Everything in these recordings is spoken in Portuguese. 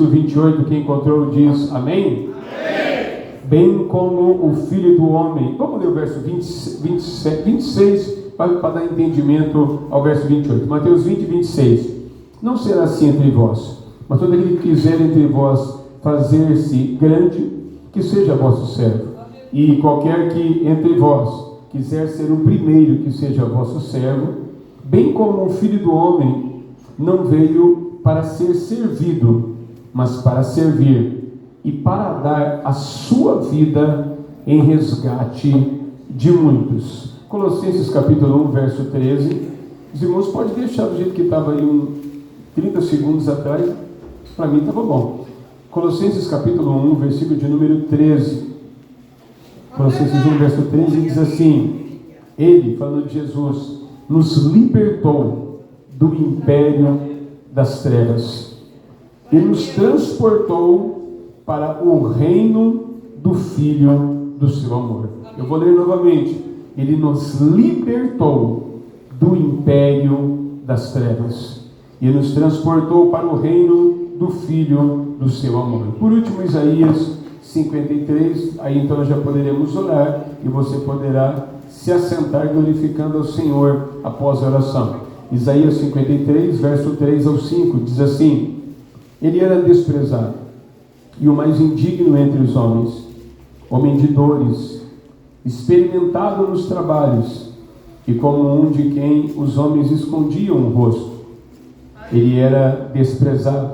versículo 28, quem encontrou diz amém? Amém. Bem como o Filho do Homem. Vamos ler o verso 26, para dar entendimento ao verso 28. Mateus 20, 26. Não será assim entre vós, mas todo aquele que quiser entre vós fazer-se grande, que seja vosso servo. E qualquer que entre vós quiser ser o primeiro, que seja vosso servo, bem como o Filho do Homem não veio para ser servido, mas para servir, e para dar a sua vida em resgate de muitos. Colossenses capítulo 1, verso 13. Os irmãos podem deixar do jeito que estava aí 30 segundos atrás, para mim estava bom. Colossenses capítulo 1, versículo de número 13. Colossenses 1, verso 13 diz assim: Ele, falando de Jesus, nos libertou do império das trevas e nos transportou para o reino do Filho do seu amor. Eu vou ler novamente. Ele nos libertou do império das trevas e nos transportou para o reino do Filho do seu amor. Por último, Isaías 53, aí então nós já poderemos orar e você poderá se assentar glorificando ao Senhor após a oração. Isaías 53, verso 3 ao 5, diz assim: Ele era desprezado e o mais indigno entre os homens, homem de dores, experimentado nos trabalhos, e como um de quem os homens escondiam o rosto. Ele era desprezado,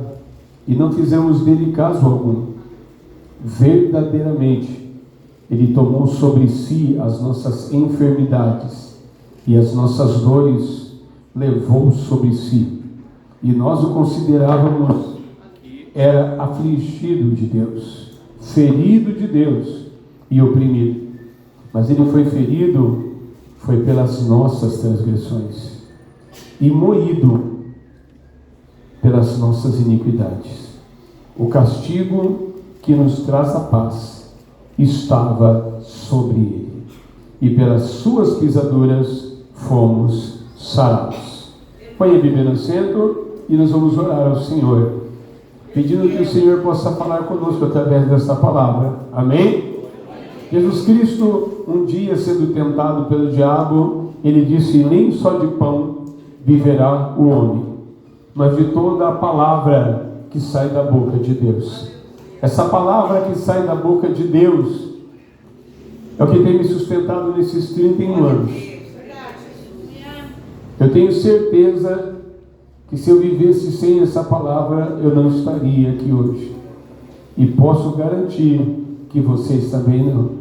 e não fizemos dele caso algum. Verdadeiramente, ele tomou sobre si as nossas enfermidades, e as nossas dores levou sobre si. E nós o considerávamos que era afligido de Deus, ferido de Deus e oprimido. Mas ele foi ferido, foi pelas nossas transgressões, e moído pelas nossas iniquidades. O castigo que nos traz a paz estava sobre ele, e pelas suas pisaduras fomos sarados. Põe a Bíblia no centro e nós vamos orar ao Senhor, pedindo que o Senhor possa falar conosco através dessa palavra. Amém? Jesus Cristo, um dia sendo tentado pelo diabo, ele disse: nem só de pão viverá o homem, mas de toda a palavra que sai da boca de Deus. Essa palavra que sai da boca de Deus é o que tem me sustentado nesses 31 anos. Eu tenho certeza que se eu vivesse sem essa palavra, eu não estaria aqui hoje. E posso garantir que vocês também não.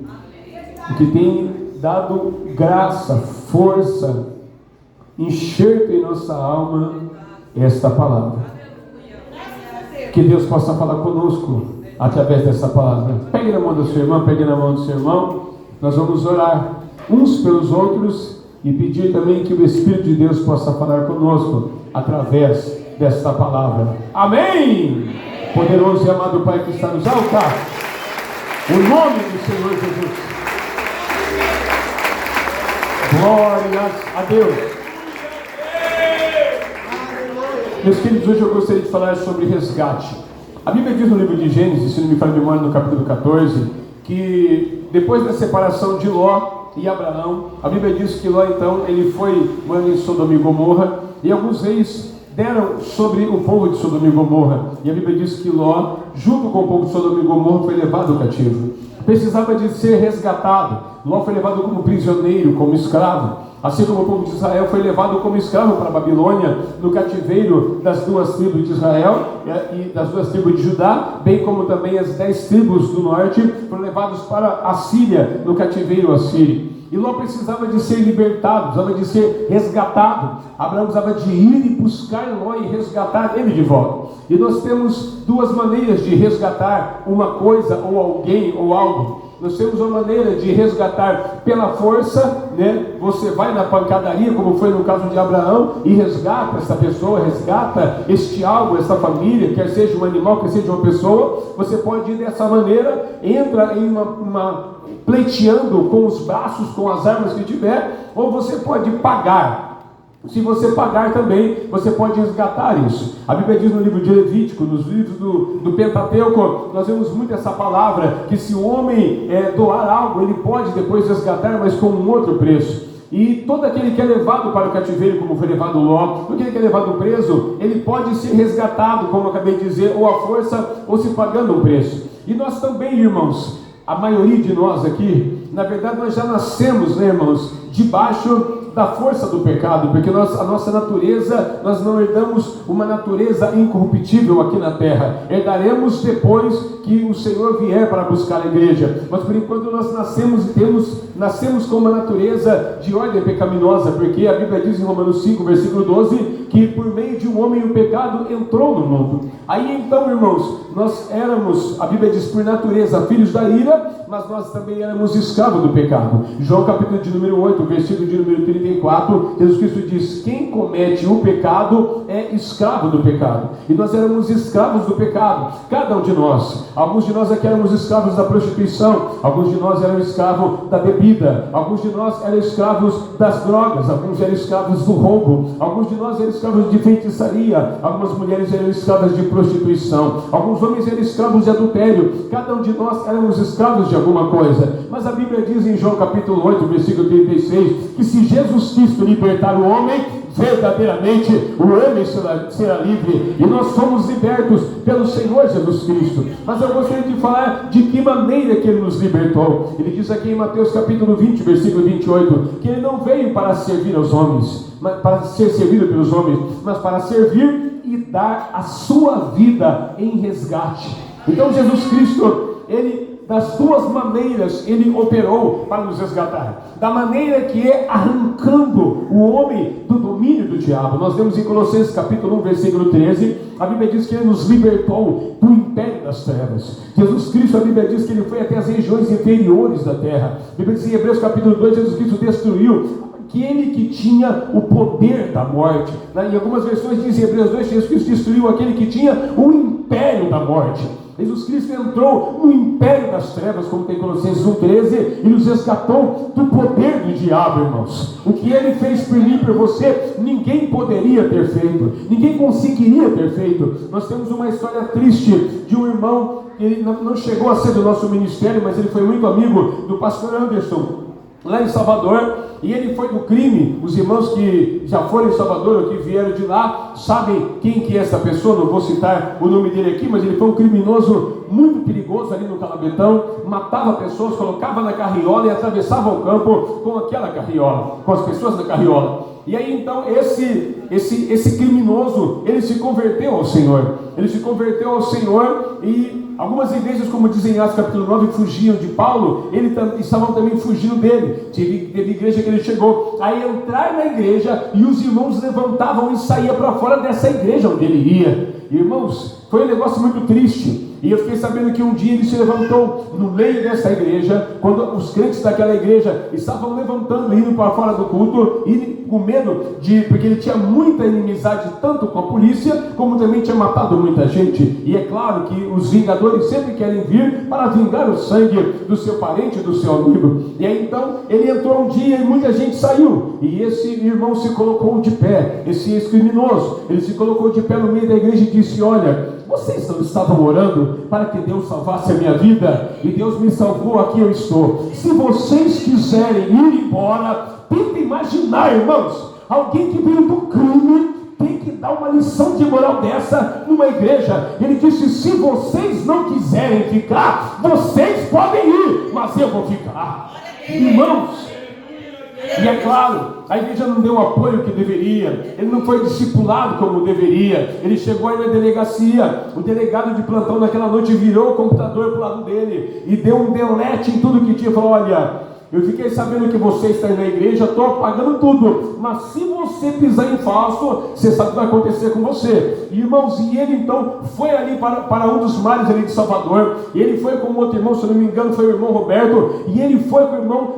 O que tem dado graça, força, enxerto em nossa alma é esta palavra. Que Deus possa falar conosco através dessa palavra. Pegue na mão do seu irmão, pegue na mão do seu irmão. Nós vamos orar uns pelos outros e pedir também que o Espírito de Deus possa falar conosco através desta palavra. Amém! Poderoso e amado Pai que está nos altos, o nome do Senhor Jesus. Glórias a Deus. Meus queridos, hoje eu gostaria de falar sobre resgate. A Bíblia diz no livro de Gênesis, se não me falha a memória, no capítulo 14, que depois da separação de Ló e Abraão, a Bíblia diz que Ló então ele foi morando em Sodoma e Gomorra, e alguns reis deram sobre o povo de Sodoma e Gomorra, e a Bíblia diz que Ló, junto com o povo de Sodoma e Gomorra, foi levado cativo. Precisava de ser resgatado. Ló foi levado como prisioneiro, como escravo, assim como o povo de Israel foi levado como escravo para a Babilônia, no cativeiro das 2 tribos de Israel e das 2 tribos de Judá, bem como também as 10 tribos do norte foram levados para a Síria, no cativeiro assírio. E Ló precisava de ser libertado, precisava de ser resgatado. Abraão precisava de ir e buscar Ló e resgatar ele de volta. E nós temos 2 maneiras de resgatar uma coisa, ou alguém, ou algo. Nós temos uma maneira de resgatar pela força, né? Você vai na pancadaria, como foi no caso de Abraão, e resgata essa pessoa, resgata este algo, essa família, quer seja um animal, quer seja uma pessoa. Você pode ir dessa maneira, entra em uma pleiteando com os braços, com as armas que tiver, ou você pode pagar. Se você pagar também, você pode resgatar isso. A Bíblia diz no livro de Levítico, nos livros do Pentateuco, nós vemos muito essa palavra, que se o homem doar algo, ele pode depois resgatar, mas com um outro preço. E todo aquele que é levado para o cativeiro, como foi levado Ló, todo aquele que é levado preso, ele pode ser resgatado, como eu acabei de dizer, ou à força, ou se pagando um preço. E nós também, irmãos, a maioria de nós aqui, na verdade nós já nascemos, né, irmãos, debaixo da força do pecado, porque a nossa natureza, nós não herdamos uma natureza incorruptível aqui na terra, herdaremos depois que o Senhor vier para buscar a igreja, mas por enquanto nós nascemos com uma natureza de ordem pecaminosa, porque a Bíblia diz em Romanos 5, versículo 12, que por meio de um homem o pecado entrou no mundo. Aí então, irmãos, nós éramos, a Bíblia diz, por natureza, filhos da ira, mas nós também éramos escravos do pecado. João capítulo de número 8, versículo de número 34, Jesus Cristo diz: quem comete o pecado é escravo do pecado. E nós éramos escravos do pecado, cada um de nós. Alguns de nós aqui éramos escravos da prostituição, alguns de nós eram escravos da bebida, alguns de nós eram escravos das drogas, alguns eram escravos do roubo, alguns de nós eram escravos de feitiçaria, algumas mulheres eram escravas de prostituição, alguns homens eram escravos de adultério. Cada um de nós éramos escravos de alguma coisa. Mas a Bíblia diz em João capítulo 8, versículo 36, que se Jesus Cristo libertar o homem, verdadeiramente o homem será livre, e nós somos libertos pelo Senhor Jesus Cristo. Mas eu gostaria de falar de que maneira que Ele nos libertou. Ele diz aqui em Mateus capítulo 20, versículo 28, que Ele não veio para servir aos homens, para ser servido pelos homens, mas para servir e dar a sua vida em resgate. Então Jesus Cristo, Ele, das duas maneiras, Ele operou para nos resgatar. Da maneira que é arrancando o homem do domínio do diabo. Nós vemos em Colossenses capítulo 1, versículo 13, a Bíblia diz que Ele nos libertou do império das trevas. Jesus Cristo, a Bíblia diz que Ele foi até as regiões inferiores da terra. A Bíblia diz em Hebreus capítulo 2, Jesus Cristo destruiu aquele que tinha o poder da morte. Em algumas versões diz em Hebreus 2, Jesus Cristo destruiu aquele que tinha o império da morte. Jesus Cristo entrou no império das trevas, como tem Colossenses 1,13, e nos resgatou do poder do diabo, irmãos. O que Ele fez por mim e por você, ninguém poderia ter feito, ninguém conseguiria ter feito. Nós temos uma história triste de um irmão, ele não chegou a ser do nosso ministério, mas ele foi muito amigo do pastor Anderson, lá em Salvador, e ele foi do crime. Os irmãos que já foram em Salvador ou que vieram de lá sabem quem que é essa pessoa. Não vou citar o nome dele aqui, mas ele foi um criminoso muito perigoso ali no Calabetão, matava pessoas, colocava na carriola e atravessava o campo com aquela carriola, com as pessoas na carriola. E aí então esse criminoso, ele se converteu ao Senhor. Ele se converteu ao Senhor, e algumas igrejas, como dizem em Atos capítulo 9, fugiam de Paulo, estavam também fugindo dele. Teve igreja que ele chegou a entrar na igreja e os irmãos levantavam e saíam para fora dessa igreja onde ele ia. Irmãos, foi um negócio muito triste. E eu fiquei sabendo que um dia ele se levantou no meio dessa igreja, quando os crentes daquela igreja estavam levantando, indo para fora do culto, e com medo porque ele tinha muita inimizade tanto com a polícia, como também tinha matado muita gente. E é claro que os vingadores sempre querem vir para vingar o sangue do seu parente, do seu amigo. E aí então ele entrou um dia e muita gente saiu, e esse irmão se colocou de pé, esse ex-criminoso, ele se colocou de pé no meio da igreja e disse: olha, vocês não estavam orando para que Deus salvasse a minha vida? E Deus me salvou, aqui eu estou. Se vocês quiserem ir embora, tenta imaginar, irmãos, alguém que veio do crime tem que dar uma lição de moral dessa numa igreja. Ele disse: se vocês não quiserem ficar, vocês podem ir, mas eu vou ficar. Irmãos, e é claro, a igreja não deu o apoio que deveria, ele não foi discipulado como deveria. Ele chegou aí na delegacia, o delegado de plantão naquela noite virou o computador para o lado dele e deu um delete em tudo que tinha. Falou: olha, eu fiquei sabendo que você está aí na igreja, estou apagando tudo, mas se você pisar em falso, você sabe o que vai acontecer com você. Irmãos, e ele então foi ali para um dos mares ali de Salvador, e ele foi com outro irmão, se eu não me engano foi o irmão Roberto, e ele foi com o irmão,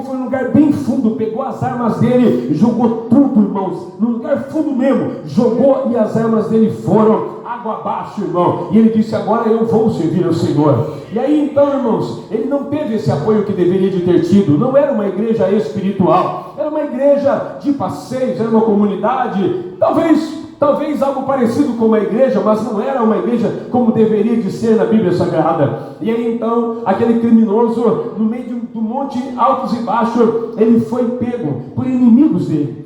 foi num lugar bem fundo, pegou as armas dele, jogou tudo, irmãos, num lugar fundo mesmo, jogou, e as armas dele foram água abaixo, irmão. E ele disse: agora eu vou servir ao Senhor. E aí então, irmãos, ele não teve esse apoio que deveria de ter tido. Não era uma igreja espiritual, era uma igreja de passeios, era uma comunidade, talvez algo parecido com uma igreja, mas não era uma igreja como deveria de ser na Bíblia Sagrada. E aí então, aquele criminoso, no meio do monte altos e baixos, ele foi pego por inimigos dele.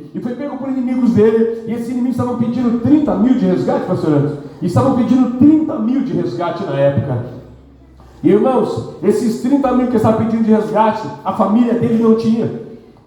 E esses inimigos estavam pedindo 30 mil de resgate, pastor Anderson. E estavam pedindo 30 mil de resgate na época. E irmãos, esses 30 mil que estavam pedindo de resgate, a família dele não tinha.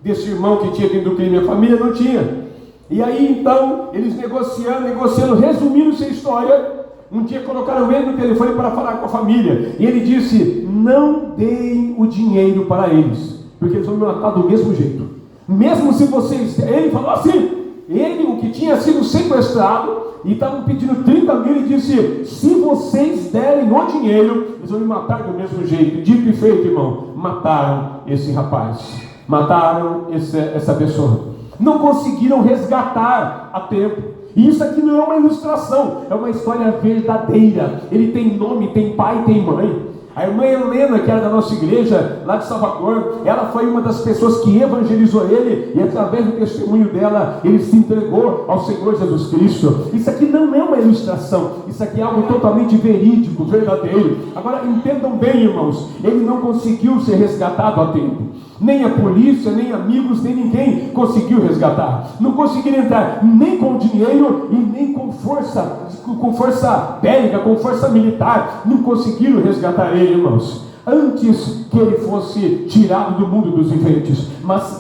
Desse irmão que tinha vindo do crime, a família não tinha. E aí então, eles negociando, resumindo essa história, um dia colocaram ele no telefone para falar com a família. E ele disse: não deem o dinheiro para eles, porque eles vão me matar do mesmo jeito. Mesmo se vocês... Ele falou assim, ele, o que tinha sido sequestrado, e estavam pedindo 30 mil, ele disse: se vocês derem o dinheiro, eles vão me matar do mesmo jeito. Dito e feito, irmão, mataram esse rapaz, mataram essa pessoa. Não conseguiram resgatar a tempo. E isso aqui não é uma ilustração, é uma história verdadeira. Ele tem nome, tem pai, tem mãe. A irmã Helena, que era da nossa igreja, lá de Salvador, ela foi uma das pessoas que evangelizou ele, e através do testemunho dela, ele se entregou ao Senhor Jesus Cristo. Isso aqui não é uma ilustração, isso aqui é algo totalmente verídico, verdadeiro. Agora entendam bem, irmãos, ele não conseguiu ser resgatado a tempo. Nem a polícia, nem amigos, nem ninguém conseguiu resgatar. Não conseguiram entrar nem com dinheiro e nem com força bélica, com força militar. Não conseguiram resgatar ele, irmãos, antes que ele fosse tirado do mundo dos viventes. Mas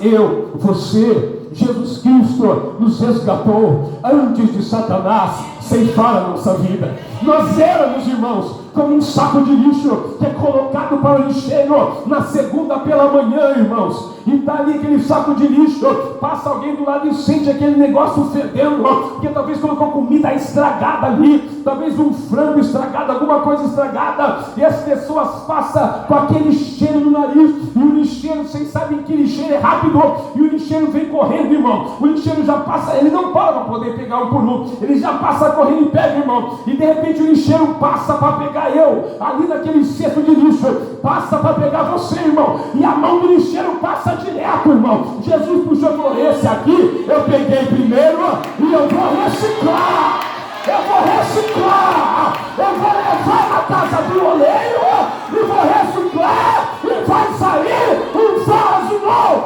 você, Jesus Cristo nos resgatou antes de Satanás ceifar a nossa vida. Nós éramos, irmãos, como um saco de lixo que é colocado para o lixeiro na segunda pela manhã, irmãos. E está ali aquele saco de lixo, passa alguém do lado e sente aquele negócio fedendo, porque talvez colocou comida estragada ali, talvez um frango estragado, alguma coisa estragada, e as pessoas passam com aquele cheiro no nariz, e o lixeiro, vocês sabem que lixeiro é rápido, e o lixeiro vem correndo, irmão. O lixeiro já passa, ele não para poder pegar um por um, ele já passa correndo e pega, irmão. E de repente o lixeiro passa para pegar eu, ali naquele cesto de lixo, passa para pegar você, irmão, e a mão do lixeiro passa direto, irmão. Jesus puxou e falou: esse aqui eu peguei primeiro e eu vou reciclar, eu vou levar na casa do oleiro e vou reciclar, e vai sair um vaso novo.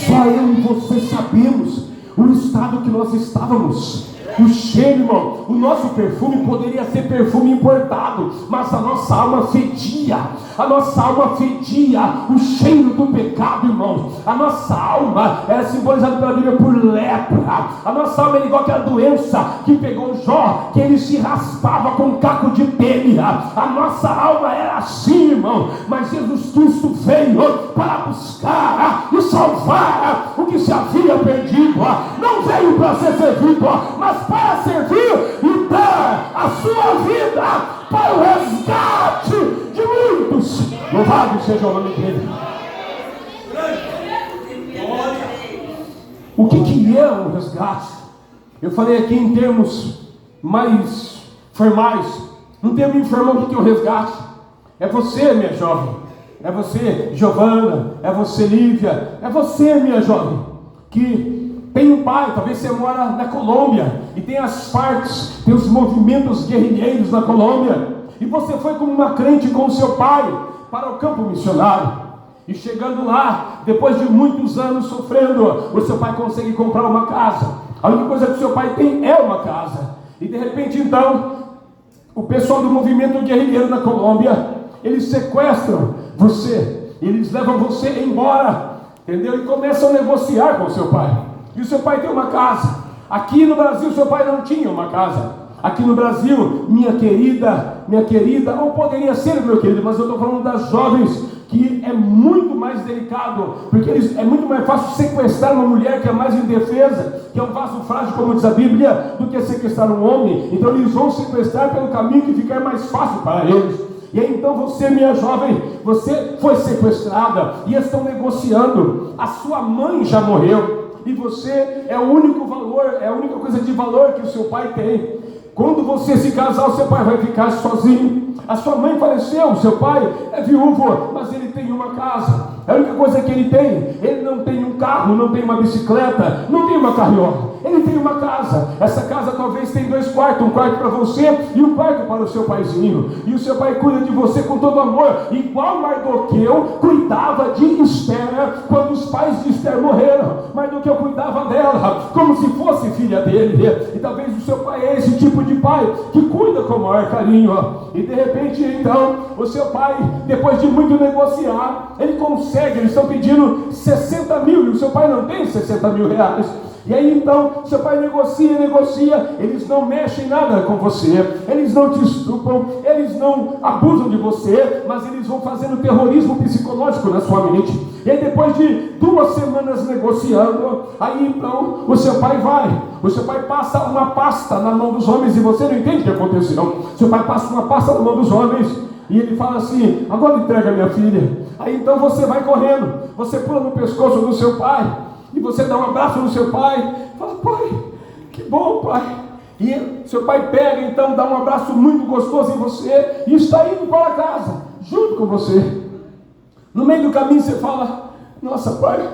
Só eu e você sabemos o estado que nós estávamos. O cheiro, irmão, o nosso perfume poderia ser perfume importado, mas a nossa alma fedia, o cheiro do pecado, irmão. A nossa alma era simbolizada pela Bíblia por lepra. A nossa alma era igual aquela doença que pegou Jó, que ele se raspava com um caco de telha. A nossa alma era assim, irmão, mas Jesus Cristo veio para buscar e salvar o que se havia perdido. Não veio para ser servido, mas para servir e dar a sua vida para o resgate de muitos. Louvado seja o nome dele. O que é um resgate? Eu falei aqui em termos mais formais. Um termo informal, o que é um resgate? É você, minha jovem, é você, Giovana, é você, Lívia, é você, minha jovem, que tem um pai. Talvez você mora na Colômbia e tem as Farcs, tem os movimentos guerrilheiros na Colômbia, e você foi como uma crente com o seu pai para o campo missionário. E chegando lá, depois de muitos anos sofrendo, o seu pai consegue comprar uma casa. A única coisa que o seu pai tem é uma casa. E de repente então, o pessoal do movimento guerrilheiro na Colômbia, eles sequestram você, eles levam você embora, entendeu? E começam a negociar com o seu pai. E o seu pai tem uma casa. Aqui no Brasil, seu pai não tinha uma casa. Aqui no Brasil, minha querida, ou poderia ser meu querido, mas eu estou falando das jovens, que é muito mais delicado, porque é muito mais fácil sequestrar uma mulher que é mais indefesa, que é um vaso frágil, como diz a Bíblia, do que sequestrar um homem. Então eles vão sequestrar pelo caminho que ficar mais fácil para eles. E aí então você, minha jovem, você foi sequestrada e estão negociando. A sua mãe já morreu e você é o único valor valor, é a única coisa de valor que o seu pai tem. Quando você se casar, o seu pai vai ficar sozinho. A sua mãe faleceu, o seu pai é viúvo, mas ele tem uma casa. É a única coisa que ele tem. Ele não tem um carro, não tem uma bicicleta, não tem uma carriola. Ele tem uma casa. Essa casa talvez tenha 2 quartos, um quarto para você e um quarto para o seu paizinho. E o seu pai cuida de você com todo amor, igual Mardoqueu cuidava de Esther quando os pais de Esther morreram. Mardoqueu cuidava dela como se fosse filha dele. E talvez o seu pai é esse tipo de pai que cuida com o maior carinho. E de repente então o seu pai, depois de muito negociar, ele consegue. Eles estão pedindo 60 mil e o seu pai não tem 60 mil reais. E aí então, seu pai negocia, eles não mexem nada com você, eles não te estupram, eles não abusam de você, mas eles vão fazendo terrorismo psicológico na sua mente. E aí depois de 2 semanas negociando, aí então o seu pai passa uma pasta na mão dos homens e você não entende o que aconteceu. Seu pai passa uma pasta na mão dos homens e ele fala assim: agora entrega minha filha. Aí então você vai correndo, você pula no pescoço do seu pai, e você dá um abraço no seu pai, fala: pai, que bom, pai. E seu pai pega, então, dá um abraço muito gostoso em você e está indo para casa, junto com você. No meio do caminho você fala: nossa, pai,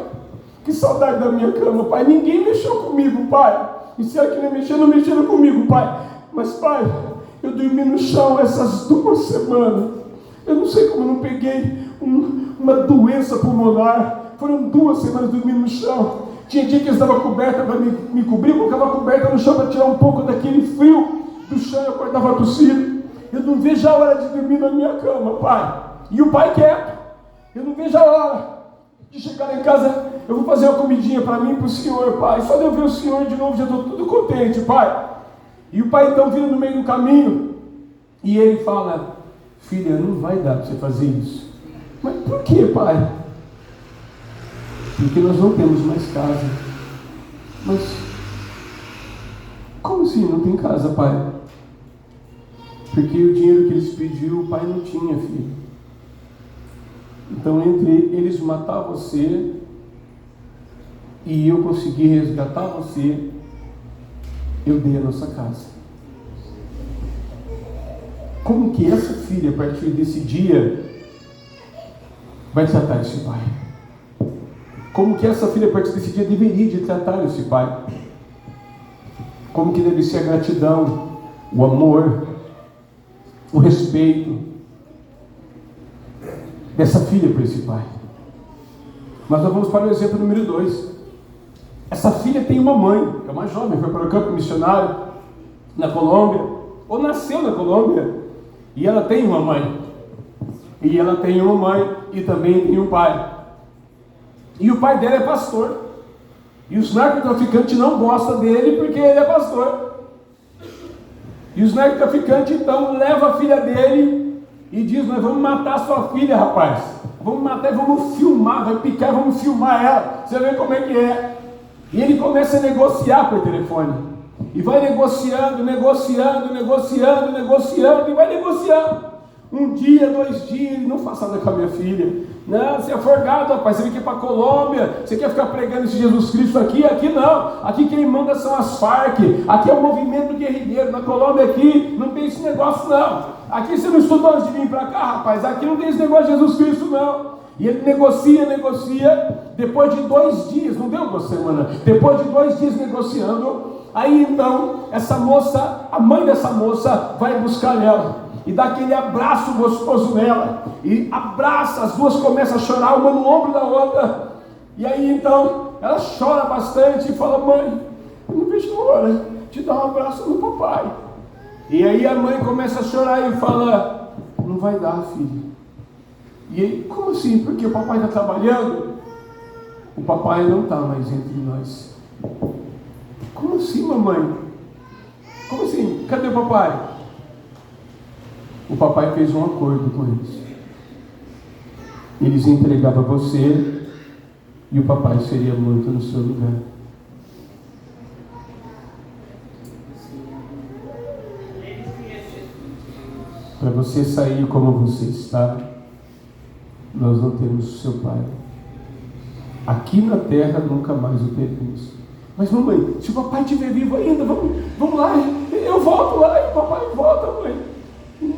que saudade da minha cama, pai. Ninguém mexeu comigo, pai. E se é que não mexeram comigo, pai. Mas, pai, eu dormi no chão essas 2 semanas. Eu não sei como não peguei uma doença pulmonar. Foram 2 semanas dormindo no chão. Tinha dia que eu estava coberta para me cobrir, eu colocava a coberta no chão para tirar um pouco daquele frio do chão e eu acordava tossindo. Eu não vejo a hora de dormir na minha cama, pai. E o pai quieto. Eu não vejo a hora de chegar lá em casa. Eu vou fazer uma comidinha para mim e para o senhor, pai. Só de eu ver o senhor de novo já estou tudo contente, pai. E o pai então vira no meio do caminho e ele fala: filha, não vai dar para você fazer isso. Mas por que, pai? Porque nós não temos mais casa. Mas como assim não tem casa, pai? Porque o dinheiro que eles pediu, o pai não tinha, filho. Então, entre eles matar você e eu conseguir resgatar você, eu dei a nossa casa. Como que essa filha, a partir desse dia, vai tratar esse pai? Como que essa filha, a partir desse dia, deveria de tratar esse pai? Como que deve ser a gratidão, o amor, o respeito dessa filha para esse pai? Mas nós vamos para o exemplo número 2. Essa filha tem uma mãe, é uma jovem, foi para o campo missionário na Colômbia, ou nasceu na Colômbia, e ela tem uma mãe. E ela tem uma mãe e também tem um pai. E o pai dela é pastor. E os narcotraficantes não gostam dele porque ele é pastor. E os narcotraficantes então levam a filha dele e diz: nós vamos matar sua filha, rapaz. Vamos matar e vamos filmar, vai picar, vamos filmar ela. Você vê como é que é. E ele começa a negociar por telefone. E vai negociando, e vai negociando. 1 dia, 2 dias, não faça nada com a minha filha. Não, você é forgado, rapaz, você quer ir para a Colômbia, você quer ficar pregando esse Jesus Cristo aqui? Aqui não, aqui quem manda são as Farc, aqui é o movimento guerrilheiro, na Colômbia aqui não tem esse negócio não. Aqui você não estudou antes de vir para cá, rapaz, aqui não tem esse negócio de Jesus Cristo não. E ele negocia, depois de 2 dias, não deu 2 semanas, depois de 2 dias negociando, aí então, essa moça, a mãe dessa moça vai buscar ela. E dá aquele abraço gostoso nela, e abraça, as duas começam a chorar, uma no ombro da outra, e aí então, ela chora bastante e fala: mãe, eu não vejo a hora de dar um abraço no papai. E aí a mãe começa a chorar e fala: não vai dar, filho. E aí, como assim? Porque o papai está trabalhando? O papai não está mais entre nós. Como assim, mamãe? Como assim? Cadê o papai? O papai fez um acordo com eles. Eles entregavam você e o papai seria morto no seu lugar. Para você sair como você está, nós não temos o seu pai. Aqui na terra nunca mais o teremos. Mas mamãe, se o papai estiver vivo ainda, vamos lá, eu volto lá e o papai volta, mãe.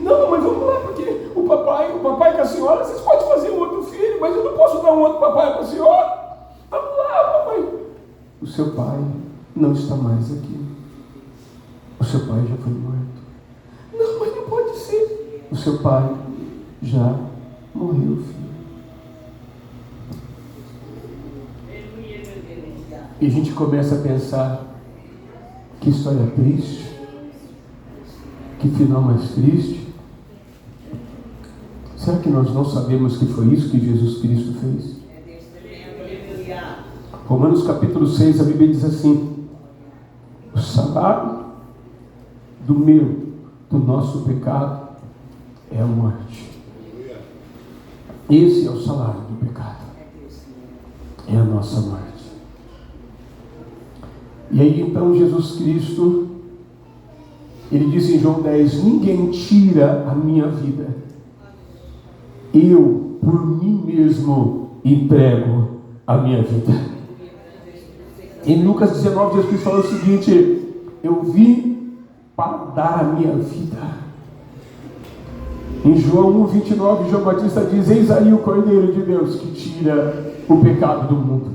Não, mas vamos lá, porque o papai com a senhora, vocês podem fazer um outro filho, mas eu não posso dar um outro papai para a senhora. Vamos lá, papai. O seu pai não está mais aqui. O seu pai já foi morto. Não, mas não pode ser. O seu pai já morreu, filho. E a gente começa a pensar, que história triste, que final mais triste. Será que nós não sabemos que foi isso que Jesus Cristo fez? Romanos capítulo 6, a Bíblia diz assim: o salário do nosso pecado é a morte. Esse é o salário do pecado, é a nossa morte. E aí então Jesus Cristo, ele diz em João 10: ninguém tira a minha vida, eu por mim mesmo entrego a minha vida. Em Lucas 19, Jesus Cristo falou o seguinte: eu vim para dar a minha vida. Em João 1,29, João Batista diz: eis aí o Cordeiro de Deus que tira o pecado do mundo,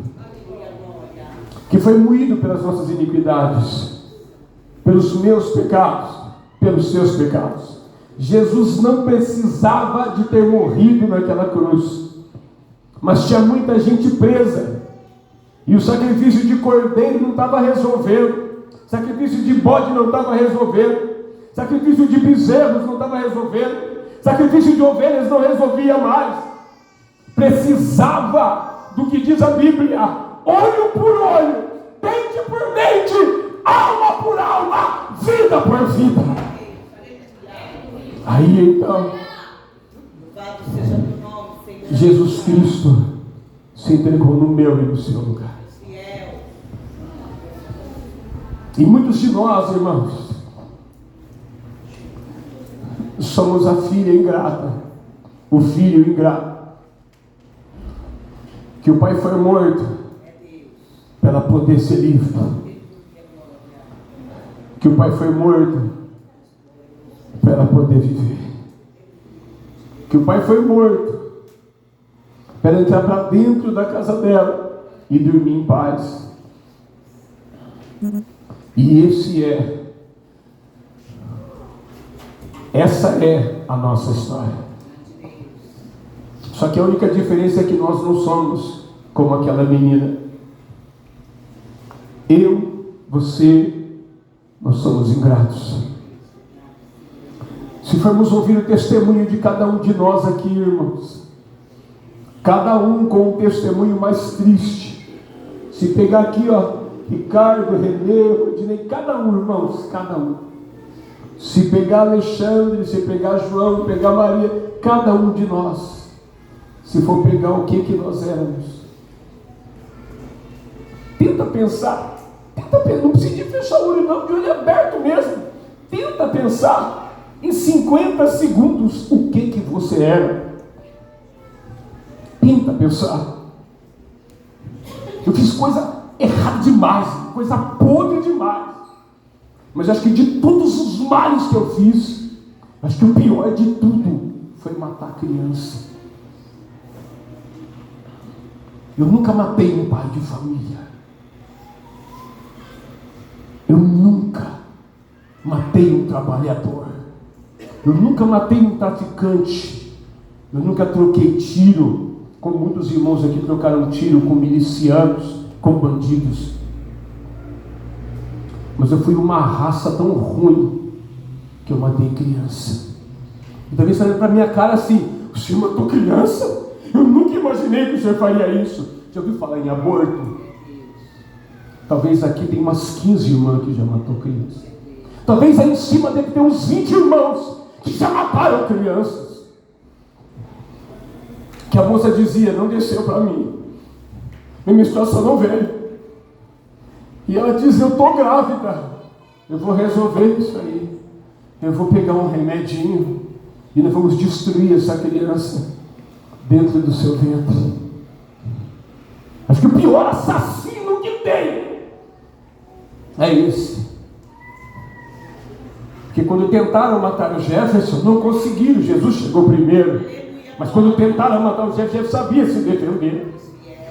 que foi moído pelas nossas iniquidades, pelos meus pecados, pelos seus pecados. Jesus não precisava de ter morrido naquela cruz, mas tinha muita gente presa, e o sacrifício de cordeiro não estava resolvendo, sacrifício de bode não estava resolvendo, sacrifício de bezerros não estava resolvendo, sacrifício de ovelhas não resolvia mais. Precisava do que diz a Bíblia: olho por olho, dente por dente, alma por alma, vida por vida. Aí então, Jesus Cristo se entregou no meu e no seu lugar. E muitos de nós, irmãos, somos a filha ingrata, o filho ingrato, que o pai foi morto para ela poder ser livre, que o pai foi morto para ela poder viver, que o pai foi morto para ela entrar para dentro da casa dela e dormir em paz. E essa é a nossa história. Só que a única diferença é que nós não somos como aquela menina. Eu, você, nós somos ingratos. Se formos ouvir o testemunho de cada um de nós aqui, irmãos, cada um com um testemunho mais triste. Se pegar aqui, Ricardo, Renê, Rodinei, cada um, irmãos, cada um. Se pegar Alexandre, se pegar João, pegar Maria, cada um de nós, se for pegar o que nós éramos, tenta pensar, não precisa de fechar o olho não, de olho aberto mesmo, tenta pensar em 50 segundos o que você era. Tenta pensar. Eu fiz coisa errada demais, coisa podre demais, mas acho que de todos os males que eu fiz, acho que o pior de tudo foi matar criança. Eu nunca matei um pai de família, eu nunca matei um trabalhador, eu nunca matei um traficante, eu nunca troquei tiro, como muitos irmãos aqui trocaram tiro com milicianos, com bandidos. Mas eu fui uma raça tão ruim que eu matei criança. E talvez você olhe para minha cara assim: o senhor matou criança? Eu nunca imaginei que o senhor faria isso. Já ouviu falar em aborto? Talvez aqui tem umas 15 irmãs que já matou criança. Talvez aí em cima deve ter uns 20 irmãos que já mataram crianças. Que a moça dizia: não desceu para mim, minha menstruação não veio. E ela diz: eu estou grávida, eu vou resolver isso aí, eu vou pegar um remedinho e nós vamos destruir essa criança dentro do seu ventre. Acho que o pior assassino que tem é esse. Porque quando tentaram matar o Jefferson, não conseguiram. Jesus chegou primeiro. Mas quando tentaram matar o Jefferson sabia se defender.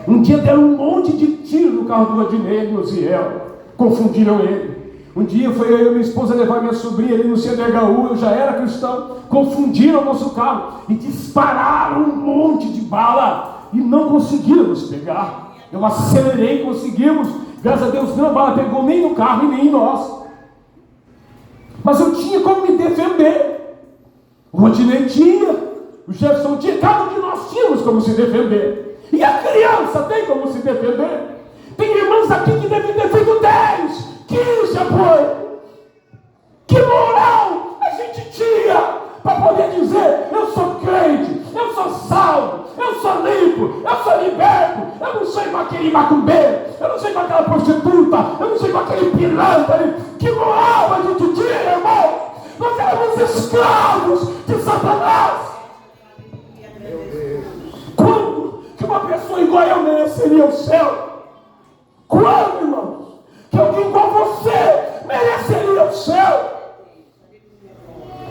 Um dia deram um monte de tiro no carro do Vladimir, no Ziel. Confundiram ele. Um dia foi eu e minha esposa levar minha sobrinha ali no CDHU, eu já era cristão. Confundiram o nosso carro e dispararam um monte de bala e não conseguiram nos pegar. Eu acelerei, conseguimos. Graças a Deus, não bala pegou nem no carro e nem em nós. Mas eu tinha como me defender. O Rodinei tinha, o Jefferson tinha, cada um de nós tínhamos como se defender. E a criança tem como se defender. Tem irmãs aqui que devem ter feito 10, 15 apoio. Que moral a gente tinha para poder dizer: eu sou crente, eu sou salvo, eu sou limpo, eu sou liberto, eu não sou igual aquele macumbeiro, eu não sou igual aquela prostituta, eu não sou igual aquele pilantra. Que moral a gente tinha, irmão? Nós éramos escravos de Satanás. Quando que uma pessoa igual eu mereceria o céu? Quando, irmãos, que alguém igual você mereceria o céu?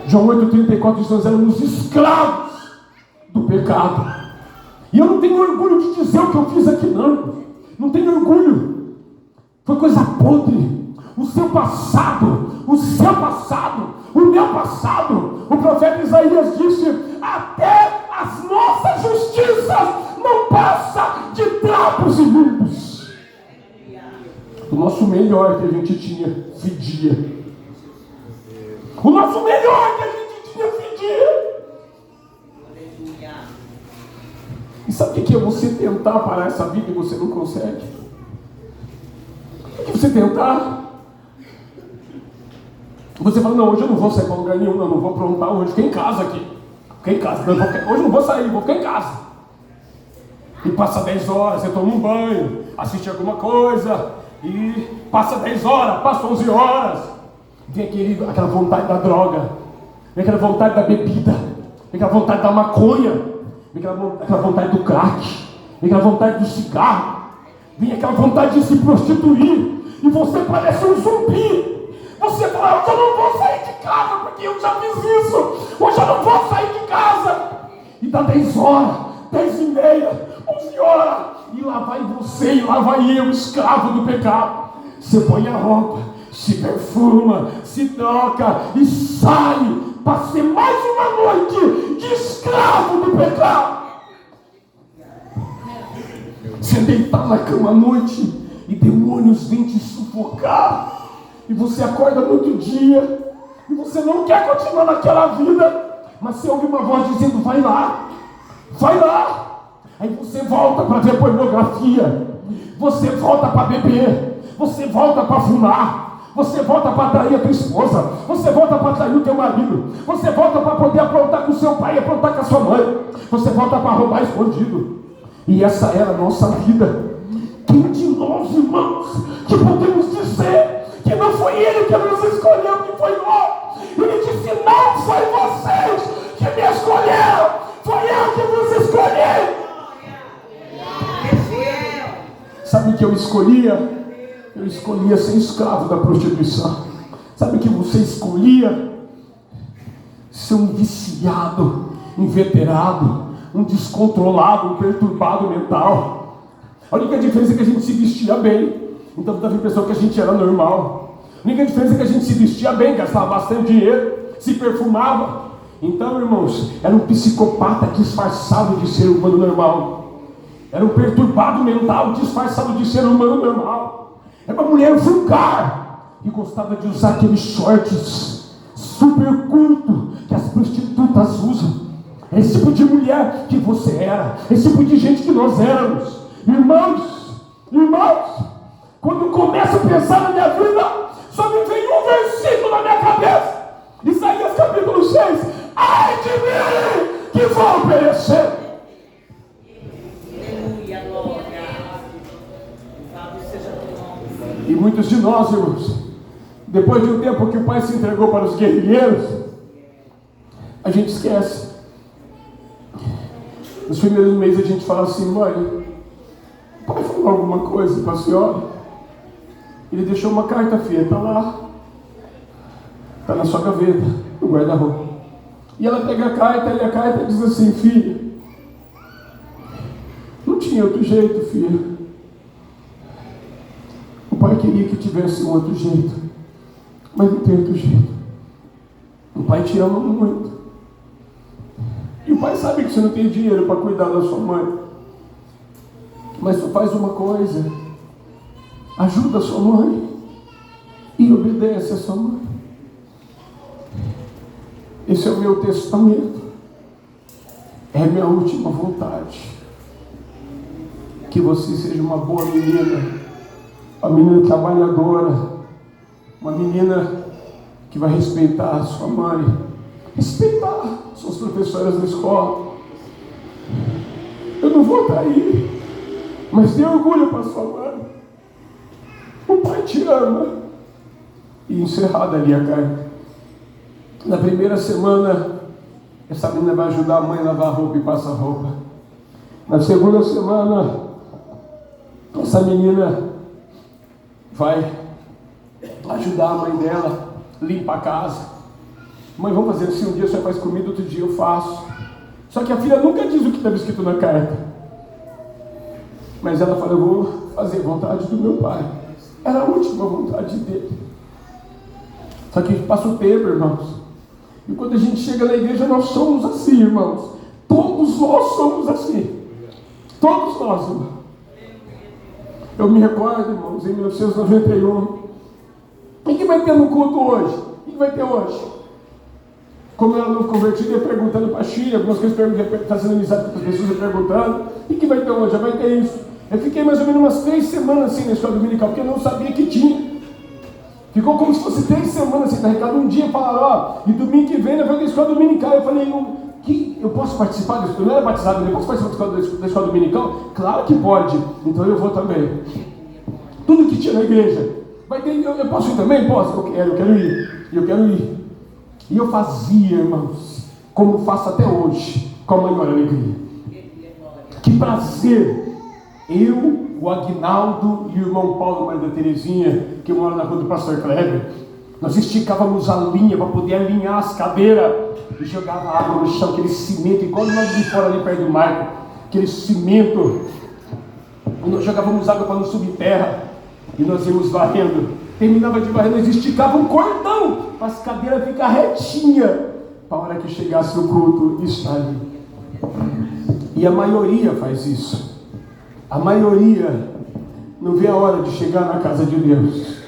João 8,34 diz: nós éramos escravos do pecado. E eu não tenho orgulho de dizer o que eu fiz aqui, não. Não tenho orgulho. Foi coisa podre. O seu passado, o meu passado. O profeta Isaías disse: até as nossas justiças não passam de trapos imundos. O nosso melhor que a gente tinha fedia. O nosso melhor que a gente tinha fedia. E sabe o que é você tentar parar essa vida e você não consegue? O que você tentar? Você fala: não, hoje eu não vou sair para lugar nenhum, não vou aprontar hoje, fiquei em casa aqui. Fiquei em casa, hoje eu não vou sair, vou ficar em casa. E passa 10 horas, você toma um banho, assiste alguma coisa, e passa 10 horas, passa 11 horas. Vem aquela vontade da droga, vem aquela vontade da bebida, vem aquela vontade da maconha, vem aquela vontade do crack, vem aquela vontade do cigarro, vem aquela vontade de se prostituir, e você parece um zumbi. Você fala: hoje eu não vou sair de casa, porque eu já fiz isso, hoje eu não vou sair de casa. E dá 10 horas, 10 e meia, 11 horas, e lá vai você, e lá vai eu, escravo do pecado. Você põe a roupa, se perfuma, se troca e sai para ser mais uma noite de escravo do pecado. Você deitar na cama à noite e demônios vêm te sufocar, e você acorda no outro dia e você não quer continuar naquela vida, mas você ouve uma voz dizendo: vai lá, vai lá. Aí você volta para ver pornografia, você volta para beber, você volta para fumar, você volta para atrair a tua esposa, você volta para atrair o teu marido, você volta para poder aprontar com o seu pai, aprontar com a sua mãe, você volta para roubar escondido. E essa era a nossa vida. Quem de nós, irmãos, que podemos dizer que não foi Ele que nos escolheu, que foi nós? Ele disse: não foi vocês que me escolheram, foi eu que vos escolhi. Sabe o que eu escolhia? Eu escolhia ser escravo da prostituição. Sabe o que você escolhia? Ser um viciado, inveterado, um descontrolado, um perturbado mental. A única diferença é que a gente se vestia bem, então dava a impressão que a gente era normal. A única diferença é que a gente se vestia bem, gastava bastante dinheiro, se perfumava. Então, irmãos, era um psicopata disfarçado de ser humano normal. Era um perturbado mental disfarçado de ser humano normal. Era uma mulher vulgar que gostava de usar aqueles shorts super curto que as prostitutas usam. Esse tipo de mulher que você era, esse tipo de gente que nós éramos. Irmãos, quando começo a pensar na minha vida, só me vem um versículo na minha cabeça. Isaías capítulo 6. Ai de mim, que vou perecer. E muitos de nós, irmãos, depois de um tempo que o Pai se entregou para os guerrilheiros, a gente esquece. Nos primeiros meses a gente fala assim: mãe, o Pai falou alguma coisa para a senhora? Ele deixou uma carta, filha, está lá. Está na sua gaveta, no guarda-roupa. E ela pega a carta e a carta diz assim: filha, não tinha outro jeito, filha. O pai queria que tivesse um outro jeito, mas não tem outro jeito. O pai te ama muito. E o pai sabe que você não tem dinheiro para cuidar da sua mãe. Mas tu faz uma coisa: ajuda a sua mãe e obedece a sua mãe. Esse é o meu testamento. É a minha última vontade. Que você seja uma boa menina, uma menina trabalhadora, uma menina que vai respeitar a sua mãe, respeitar suas professoras na escola. Eu não vou estar aí, mas dê orgulho para sua mãe. O pai te ama. E encerrada ali a carta. Na primeira semana, essa menina vai ajudar a mãe a lavar roupa e passar roupa. Na segunda semana, essa menina vai ajudar a mãe dela, limpar a casa. Mãe, vamos fazer assim, um dia você faz comida, outro dia eu faço. Só que a filha nunca diz o que estava escrito na carta. Mas ela fala: eu vou fazer a vontade do meu pai. Era a última vontade dele. Só que passa o tempo, irmãos. E quando a gente chega na igreja, nós somos assim, irmãos. Todos nós somos assim. Todos nós, irmãos. Eu me recordo, irmãos, em 1991. O que vai ter no culto hoje? O que vai ter hoje? Como eu era novo convertido, eu ia perguntando para a China, algumas coisas fazendo amizade com as pessoas, eu perguntando: o que vai ter hoje? Já vai ter isso. Eu fiquei mais ou menos umas 3 semanas assim na escola dominical, porque eu não sabia que tinha. Ficou como se fosse 3 semanas assim, carregado. Um dia falaram: ó, e domingo que vem vai ter escola dominical. Eu falei: eu posso participar disso? Eu não era batizado, eu posso participar da escola dominical? Claro que pode, então eu vou também. Tudo que tinha na igreja. Vai ter, eu posso ir também? Posso? Eu quero ir. E eu fazia, irmãos, como faço até hoje, com a maior alegria. Que prazer! Eu, o Aguinaldo e o irmão Paulo, mãe da Terezinha, que mora na rua do pastor Kleber, nós esticávamos a linha para poder alinhar as cadeiras e jogava água no chão, aquele cimento, igual nós de fora ali perto do Marco, aquele cimento. E nós jogávamos água para não subir terra e nós íamos varrendo. Terminava de varrer, nós esticávamos um cordão para as cadeiras ficar retinha, para a hora que chegasse o culto estar ali. E a maioria faz isso. A maioria não vê a hora de chegar na casa de Deus.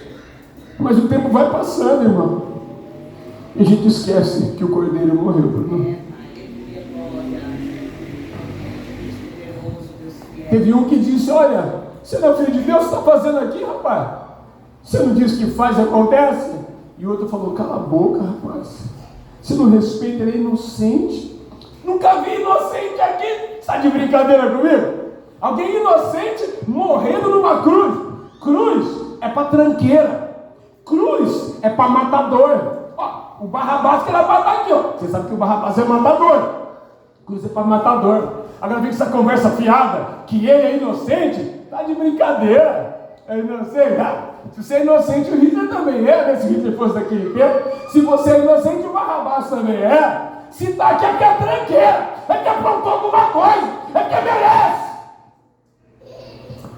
Mas o tempo vai passando, irmão. E a gente esquece que o cordeiro morreu por nós. Teve um que disse: olha, você não é filho de Deus, você está fazendo aqui, rapaz? Você não diz que faz e acontece? E o outro falou: cala a boca, rapaz. Você não respeita, ele é inocente. Nunca vi inocente aqui. Está de brincadeira comigo? Alguém inocente morrendo numa cruz. Cruz é para tranqueira. Cruz é para matador. Ó, o Barrabás que era matar aqui, ó. Você sabe que o Barrabás é matador. Cruz é para matador. Agora vem essa conversa fiada que ele é inocente. Tá de brincadeira. É inocente, tá? Se você é inocente, o Hitler também é, né? Se o Hitler fosse daquele tempo. Se você é inocente, o Barrabás também é. Se tá aqui é que é tranqueira. É que aprontou alguma coisa. É que merece.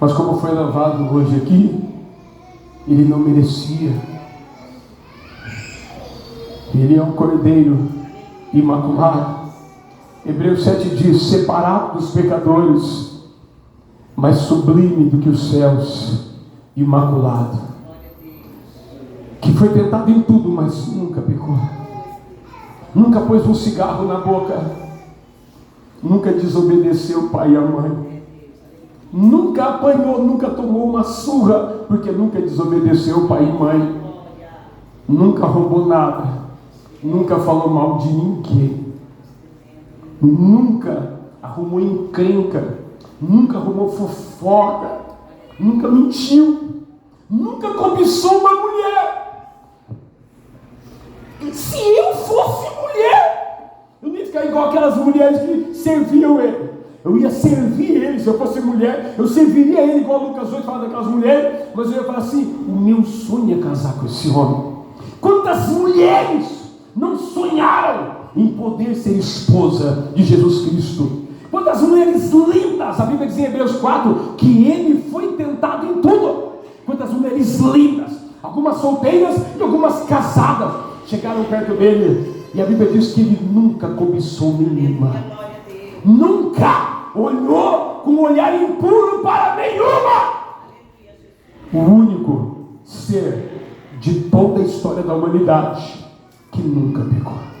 Mas como foi lavado hoje aqui, ele não merecia. Ele é um cordeiro imaculado. Hebreus 7 diz: separado dos pecadores, mais sublime do que os céus, imaculado. Que foi tentado em tudo, mas nunca pecou. Nunca pôs um cigarro na boca. Nunca desobedeceu o pai e a mãe. Nunca apanhou, nunca tomou uma surra, porque nunca desobedeceu pai e mãe. Nunca roubou nada. Nunca falou mal de ninguém. Nunca arrumou encrenca. Nunca arrumou fofoca. Nunca mentiu. Nunca cobiçou uma mulher. Se eu fosse mulher, eu não ia ficar igual aquelas mulheres que serviam ele. Eu ia servir ele. Se eu fosse mulher, eu serviria ele, igual Lucas 8 fala daquelas mulheres. Mas eu ia falar assim: o meu sonho é casar com esse homem. Quantas mulheres não sonharam em poder ser esposa de Jesus Cristo? Quantas mulheres lindas, a Bíblia diz em Hebreus 4 que ele foi tentado em tudo. Quantas mulheres lindas, algumas solteiras e algumas casadas, chegaram perto dele, e a Bíblia diz que ele nunca cobiçou nenhuma, nunca olhou com um olhar impuro para nenhuma. O único ser de toda a história da humanidade que nunca pecou.